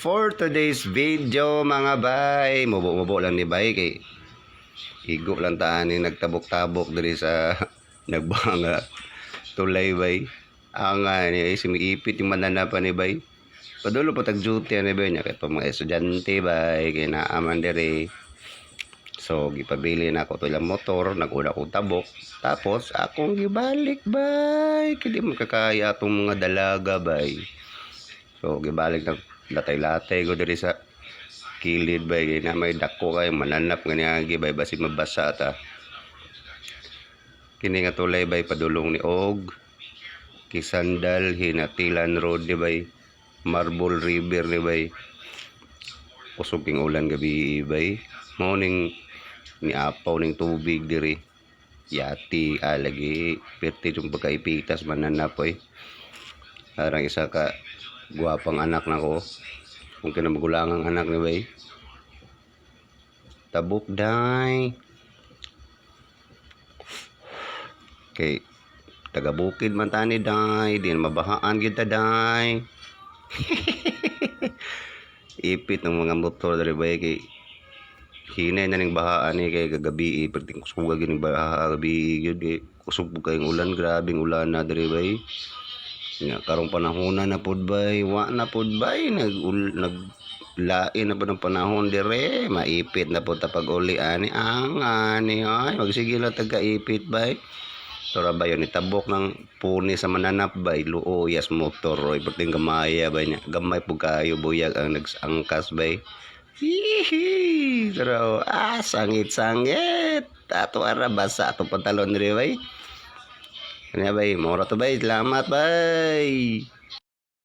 For today's video mga bay, mubo lang ni bay kay higo lang taan ni nagtabok-tabok diri sa nagbanga tulay bay. Ang ni sumiipit yung mananapan ni bay. Padulo pa tag duty ni bay nya kay pa mga estudyante bay kay naaman diri. So gipabili na ako tulang motor, naguna ko tabok. Tapos akong gibalik bay, kay di makakaya atong mga dalaga bay. So gibalik na latay-latay ko diri sa kilid bay kay na may dako kay mananap nga niagi bay basi mabasa ta. Kini nga tulay bay padulong ni Og Kisandal Hinatilan Road ni bay, Marble River ni bay. Kusog king ulan gabi bay. Morning ni apaw ning tubig diri. Yati lagi perti yung pagkaipitas mananap oy. Arang isa ka guwapang anak nako. Kung kinamagulangang anak ni bay. Tabuk day. Okay. Taga bukid man tani day. Di na mabahaan kita day. Ipit ng mga motor dari bay kay hinay na ning bahaan ni kay kagabi perting kusog gini baha gabi gyud kay kusog kayong ulan, grabing ulan na dari bay. Nga karong panahon na pod bay, wa na pod bay naglain na po ng panahon dire, maipit na po tapag uli ani ang ani ay magsige lang taga-ipit bay. Tora ba yun itabok ng puni sa mananap bay, luoyas motor oy perting gamaya bay nya, gamay po kayo buyag ang nagsangkas bay. Hihi, pero sangit-sangit. Ato ara basa ato pantalon dire bay. Kanya bay, mora to bay, salamat bay.